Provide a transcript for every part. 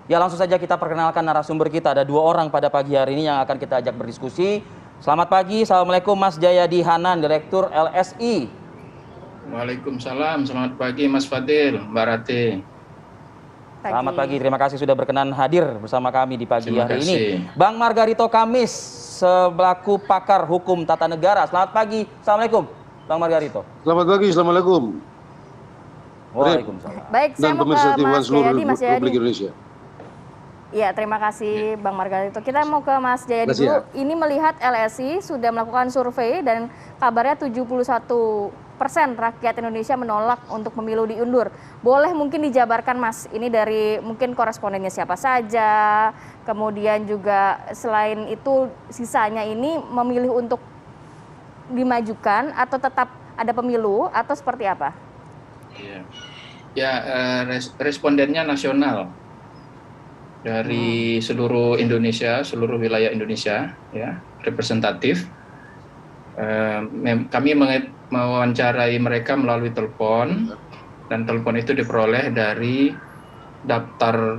Ya, langsung saja kita perkenalkan narasumber kita. Ada 2 orang pada pagi hari ini yang akan kita ajak berdiskusi. Selamat pagi, Assalamualaikum Mas Jayadi Hanan, Direktur LSI. Waalaikumsalam, selamat pagi Mas Fadil, Mbak Rati. Selamat pagi, terima kasih sudah berkenan hadir bersama kami di pagi Terima hari ini. kasih. Bang Margarito Kamis, selaku pakar hukum tata negara. Selamat pagi, Assalamualaikum Bang Margarito. Selamat pagi, Assalamualaikum. Waalaikumsalam. Baik, saya mau ke Mas Jayadi, Mas Jayadi. Republik Indonesia. Ya, terima kasih Bang Margarito. Kita mau ke Mas Jayadi dulu. Ini melihat LSI sudah melakukan survei dan kabarnya 71% rakyat Indonesia menolak untuk pemilu diundur. Boleh mungkin dijabarkan Mas, ini dari mungkin korespondennya siapa saja, kemudian juga selain itu sisanya ini memilih untuk dimajukan atau tetap ada pemilu atau seperti apa? Respondennya nasional dari seluruh Indonesia, seluruh wilayah Indonesia, ya, representatif. Kami mewawancarai mereka melalui telepon, dan telepon itu diperoleh dari daftar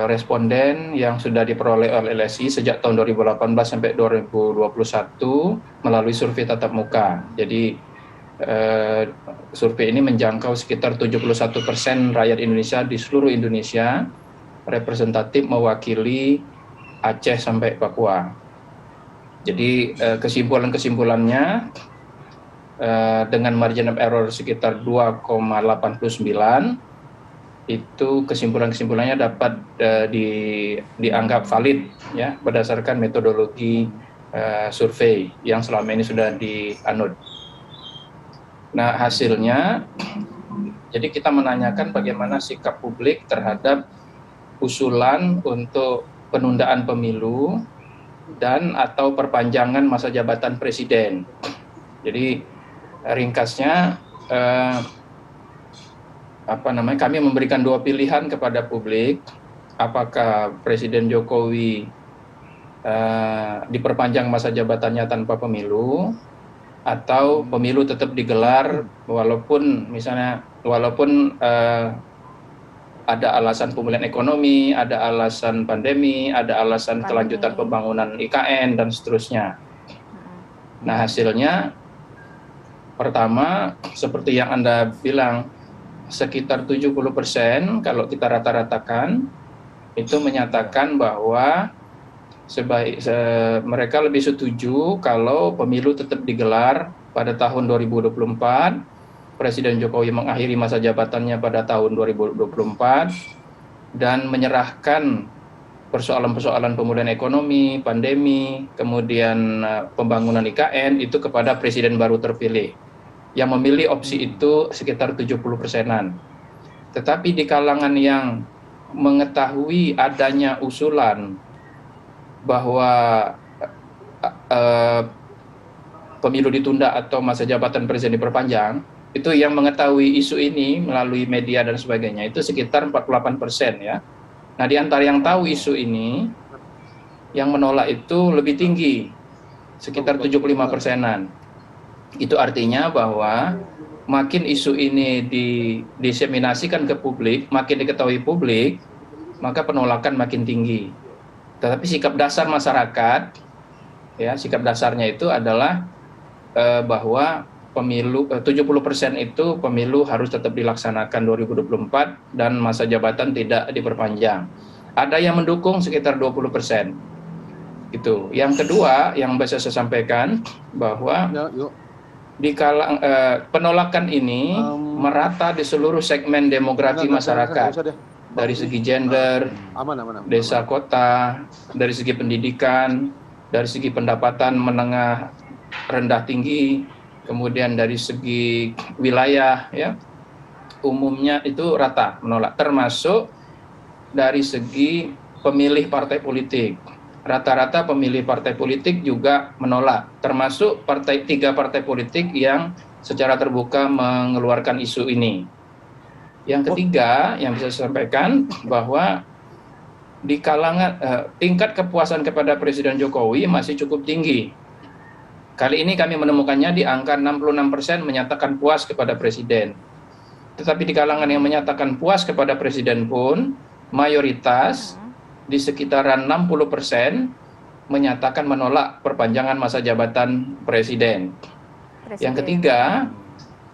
responden yang sudah diperoleh oleh LSI sejak tahun 2018 sampai 2021 melalui survei tatap muka. Jadi survei ini menjangkau sekitar 71% rakyat Indonesia di seluruh Indonesia, representatif mewakili Aceh sampai Papua. Jadi kesimpulannya dengan margin of error sekitar 2,89, itu kesimpulannya dapat dianggap valid, ya, berdasarkan metodologi survei yang selama ini sudah dianut. Nah, hasilnya, jadi kita menanyakan bagaimana sikap publik terhadap usulan untuk penundaan pemilu dan atau perpanjangan masa jabatan presiden. Jadi ringkasnya, kami memberikan 2 pilihan kepada publik, apakah Presiden Jokowi diperpanjang masa jabatannya tanpa pemilu, atau pemilu tetap digelar walaupun ada alasan pemulihan ekonomi, ada alasan pandemi, ada alasan kelanjutan pembangunan IKN dan seterusnya. Nah, hasilnya pertama seperti yang Anda bilang, sekitar 70% kalau kita rata-ratakan itu menyatakan bahwa mereka lebih setuju kalau pemilu tetap digelar pada tahun 2024, Presiden Jokowi mengakhiri masa jabatannya pada tahun 2024, dan menyerahkan persoalan-persoalan pemulihan ekonomi, pandemi, kemudian pembangunan IKN itu kepada Presiden baru terpilih. Yang memilih opsi itu sekitar 70%-an. Tetapi di kalangan yang mengetahui adanya usulan bahwa pemilu ditunda atau masa jabatan presiden diperpanjang, itu yang mengetahui isu ini melalui media dan sebagainya, itu sekitar 48%, ya. Nah, di antara yang tahu isu ini, yang menolak itu lebih tinggi, sekitar 75%-an. Itu artinya bahwa makin isu ini diseminasikan ke publik, makin diketahui publik, maka penolakan makin tinggi. Tetapi sikap dasar masyarakat, ya, sikap dasarnya itu adalah bahwa pemilu 70% itu pemilu harus tetap dilaksanakan 2024 dan masa jabatan tidak diperpanjang. Ada yang mendukung sekitar 20%. Itu. Yang kedua yang bisa saya sampaikan bahwa penolakan ini merata di seluruh segmen demografi masyarakat. Dari segi gender, desa kota, dari segi pendidikan, dari segi pendapatan menengah rendah tinggi, kemudian dari segi wilayah, ya, umumnya itu rata menolak, termasuk dari segi pemilih partai politik. Rata-rata pemilih partai politik juga menolak, termasuk 3 partai politik yang secara terbuka mengeluarkan isu ini. Yang ketiga yang bisa saya sampaikan bahwa di kalangan tingkat kepuasan kepada Presiden Jokowi masih cukup tinggi. Kali ini kami menemukannya di angka 66% menyatakan puas kepada Presiden. Tetapi di kalangan yang menyatakan puas kepada Presiden pun mayoritas di sekitaran 60% menyatakan menolak perpanjangan masa jabatan presiden. Yang ketiga,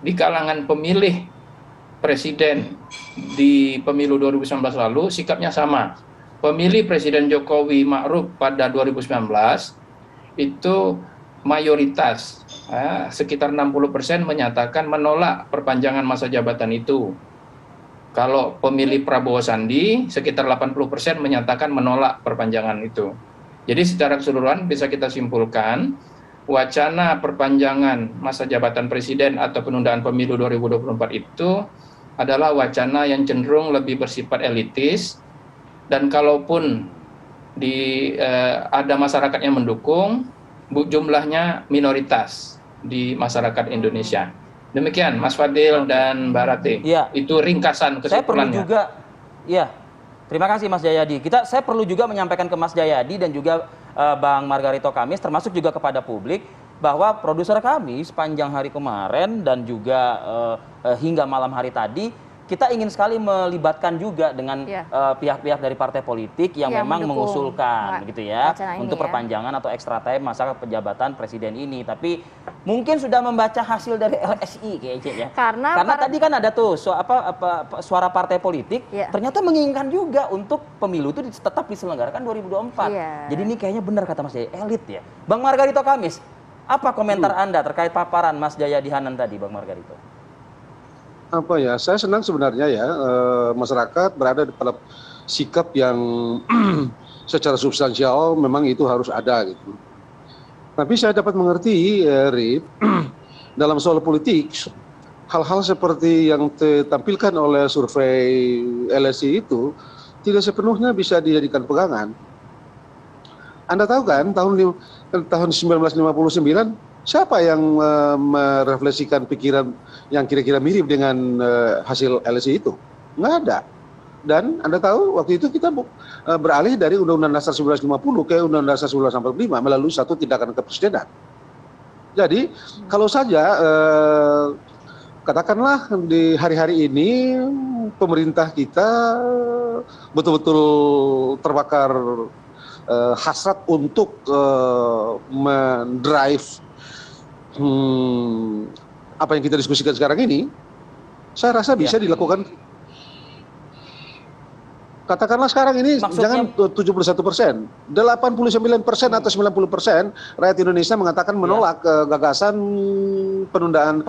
di kalangan pemilih presiden di pemilu 2019 lalu sikapnya sama. Pemilih Presiden Jokowi Ma'ruf pada 2019 itu mayoritas sekitar 60% menyatakan menolak perpanjangan masa jabatan itu. Kalau pemilih Prabowo Sandi sekitar 80% menyatakan menolak perpanjangan itu. Jadi secara keseluruhan bisa kita simpulkan wacana perpanjangan masa jabatan presiden atau penundaan pemilu 2024 itu adalah wacana yang cenderung lebih bersifat elitis, dan kalaupun ada masyarakat yang mendukung, jumlahnya minoritas di masyarakat Indonesia. Demikian Mas Fadil dan Mbak Rati. Ya. Itu ringkasan kesimpulannya. Saya perlu juga, ya, terima kasih Mas Jayadi. Saya perlu juga menyampaikan ke Mas Jayadi dan juga Bang Margarito Kamis, termasuk juga kepada publik, bahwa produser kami sepanjang hari kemarin dan juga hingga malam hari tadi, kita ingin sekali melibatkan juga dengan pihak-pihak dari partai politik yang memang mengusulkan gitu ya untuk perpanjangan atau extra time masa jabatan presiden ini. Tapi mungkin sudah membaca hasil dari LSI kayaknya ya. Karena tadi kan ada tuh suara partai politik ternyata menginginkan juga untuk pemilu itu tetap diselenggarakan 2024. Jadi ini kayaknya benar kata Mas Jaya, elit ya. Bang Margarito Kamis, apa komentar Anda terkait paparan Mas Jayadi Hanan tadi, Bang Margarito? Apa ya, saya senang sebenarnya ya masyarakat berada pada sikap yang secara substansial memang itu harus ada gitu. Tapi saya dapat mengerti, Rip, dalam soal politik, hal-hal seperti yang ditampilkan oleh survei LSI itu tidak sepenuhnya bisa dijadikan pegangan. Anda tahu kan, tahun 1959, siapa yang merefleksikan pikiran yang kira-kira mirip dengan hasil LSI itu? Nggak ada. Dan Anda tahu waktu itu kita beralih dari Undang-Undang Dasar 1950 ke Undang-Undang Dasar 1945 melalui satu tindakan kepresidenan. Jadi kalau saja katakanlah di hari-hari ini pemerintah kita betul-betul terbakar hasrat untuk mendrive apa yang kita diskusikan sekarang ini, saya rasa bisa dilakukan. Katakanlah sekarang ini maksudnya, jangan 71%, 89% atau 90% rakyat Indonesia mengatakan menolak gagasan penundaan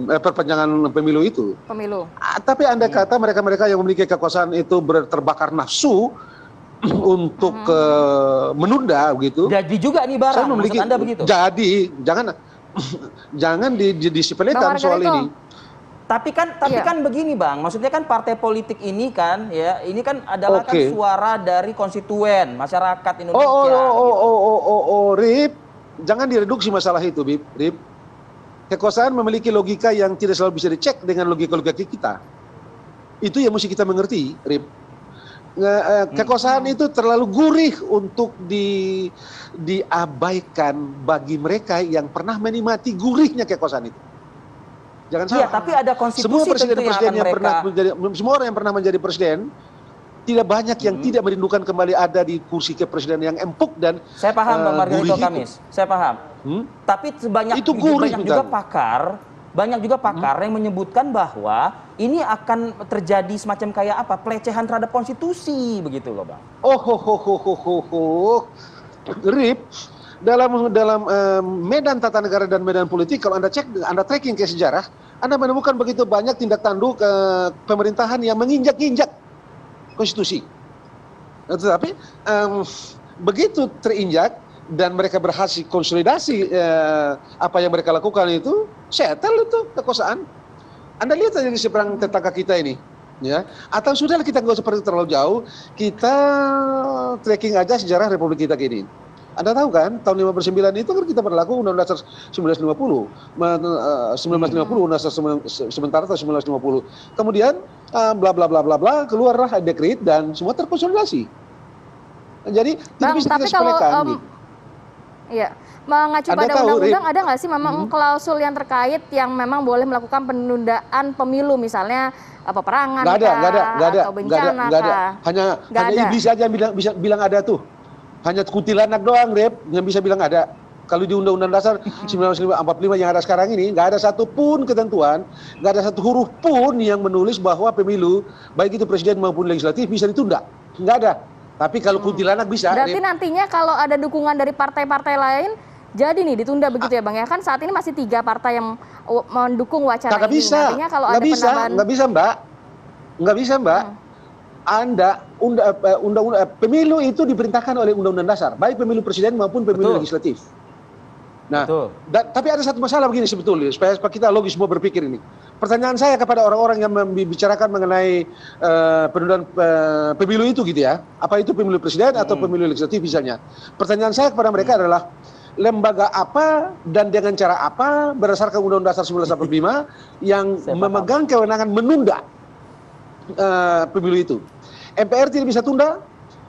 perpanjangan pemilu itu. Tapi Anda kata mereka-mereka yang memiliki kekuasaan itu terbakar nafsu untuk menunda begitu. Jadi juga nih barang, maksud Anda begitu? Jadi jangan disepelekan soal ini. Tapi kan begini Bang, maksudnya kan partai politik ini kan ya, ini kan adalah kan suara dari konstituen masyarakat Indonesia. Rip, jangan direduksi masalah itu, Rip. Kekuasaan memiliki logika yang tidak selalu bisa dicek dengan logika-logika kita. Itu yang mesti kita mengerti, Rip. Kekuasaan itu terlalu gurih untuk diabaikan bagi mereka yang pernah menikmati gurihnya kekuasaan itu. Jangan salah. Tapi ada konstitusi semua presiden-presiden yang mereka... semua orang yang pernah menjadi presiden tidak banyak yang tidak merindukan kembali ada di kursi kepresiden yang empuk dan saya paham Bang Margarito Kamis. Saya paham. Tapi banyak juga pakar yang menyebutkan bahwa ini akan terjadi semacam kayak apa, pelecehan terhadap konstitusi begitu loh Bang. Rip, dalam medan tata negara dan medan politik, kalau Anda cek, Anda tracking ke sejarah, Anda menemukan begitu banyak tindak tanduk pemerintahan yang menginjak-injak konstitusi. Tetapi begitu terinjak dan mereka berhasil konsolidasi apa yang mereka lakukan itu, settle itu kekuasaan. Anda lihat aja di seberang tetangga kita ini, ya. Atau sudahlah kita nggak usah pergi terlalu jauh, kita tracking aja sejarah Republik kita gini. Anda tahu kan, tahun 59 itu kan kita berlaku Undang-Undang Dasar 1950, 1950 Undang-Undang sementara tahun 1950. Kemudian bla bla bla bla bla keluarlah dekret dan semua terkonsolidasi. Jadi tidak bisa kita sepelekan. Iya, mengacu Anda pada tahu, undang-undang Rip. ada nggak sih memang klausul yang terkait yang memang boleh melakukan penundaan pemilu misalnya peperangan Nggak ada, kah, nggak ada, nggak ada, atau nggak ada, bencana nggak ada. kah? Hanya Nggak ada. iblis aja yang bilang ada tuh. Hanya kuntilanak doang, Rep, yang bisa bilang ada. Kalau di Undang-Undang Dasar 1945 yang ada sekarang ini, nggak ada satupun ketentuan, nggak ada satu huruf pun yang menulis bahwa pemilu, baik itu presiden maupun legislatif, bisa ditunda. Nggak ada. Tapi kalau kuntilanak bisa. Berarti Rep. nantinya kalau ada dukungan dari partai-partai lain, jadi nih ditunda begitu ya Bang ya? Kan saat ini masih 3 partai yang mendukung wacana Nggak ini. bisa, Nantinya kalau nggak ada bisa, penambahan... nggak bisa Mbak. Nggak bisa Mbak. Anda, pemilu itu diperintahkan oleh Undang-Undang Dasar, baik pemilu presiden maupun pemilu legislatif. Nah, tapi ada satu masalah begini sebetulnya, supaya kita logis semua berpikir ini. Pertanyaan saya kepada orang-orang yang membicarakan mengenai penundaan pemilu itu gitu ya, apa itu pemilu presiden atau pemilu legislatif misalnya. Pertanyaan saya kepada mereka adalah, lembaga apa dan dengan cara apa berdasarkan Undang-Undang Dasar 1945 yang memegang kewenangan menunda pemilu itu. MPR tidak bisa tunda,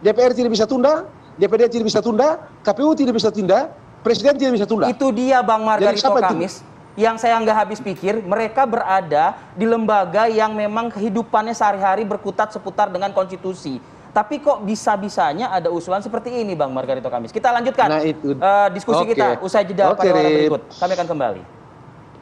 DPR tidak bisa tunda, DPD tidak bisa tunda, KPU tidak bisa tunda, Presiden tidak bisa tunda. Itu dia Bang Margarito Kamis yang saya nggak habis pikir, mereka berada di lembaga yang memang kehidupannya sehari-hari berkutat seputar dengan konstitusi. Tapi kok bisa-bisanya ada usulan seperti ini Bang Margarito Kamis. Kita lanjutkan diskusi kita usai jeda pada hora berikut. Kami akan kembali.